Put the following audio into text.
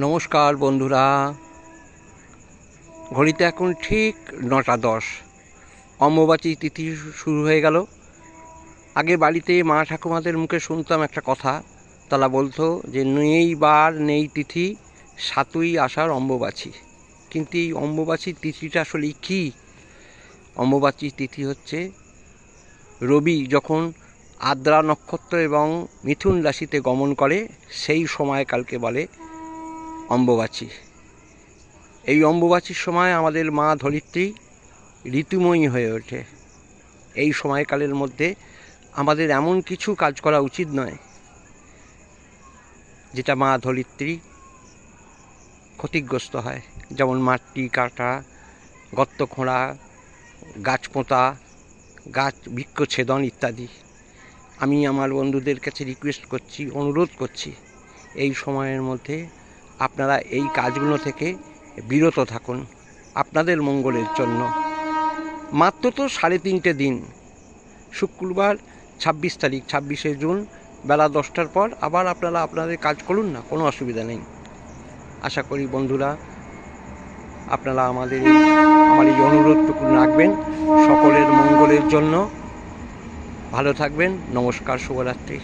নমস্কার বন্ধুরা, ঘড়িতে এখন ঠিক 9টা 10। অম্বুবাচী তিথি শুরু হয়ে গেল। আগে বাড়িতে মা ঠাকুমাদের মুখে শুনতাম একটা কথা, তারা বলতো যে নেই বার নেই তিথি, 7ই আষাঢ় অম্বুবাচী। কিন্তু এই অম্বুবাচীর তিথিটা আসলে কী? অম্বুবাচীর তিথি হচ্ছে রবি যখন আদ্রা নক্ষত্র এবং মিথুন রাশিতে গমন করে, সেই সময়কালকে বলে অম্বুবাচী। এই অম্বুবাচীর সময় আমাদের মা ধরিত্রী ঋতুময়ী হয়ে ওঠে। এই সময়কালের মধ্যে আমাদের এমন কিছু কাজ করা উচিত নয় যেটা মা ধরিত্রী ক্ষতিগ্রস্ত হয়, যেমন মাটি কাটা, গর্ত খোঁড়া, গাছ পোঁতা, গাছ বৃক্ষছেদন ইত্যাদি। আমি আমার বন্ধুদের কাছে রিকোয়েস্ট করছি, অনুরোধ করছি, এই সময়ের মধ্যে আপনারা এই কাজগুলো থেকে বিরত থাকুন আপনাদের মঙ্গলের জন্য। মাত্র তো 3.5 দিন, শুক্রবার 26 তারিখ, 26শে জুন বেলা 10টার পর আবার আপনারা আপনাদের কাজ করুন না, কোনো অসুবিধা নেই। আশা করি বন্ধুরা আপনারা আমার এই অনুরোধটুকু রাখবেন সকলের মঙ্গলের জন্য। ভালো থাকবেন। নমস্কার, শুভরাত্রি।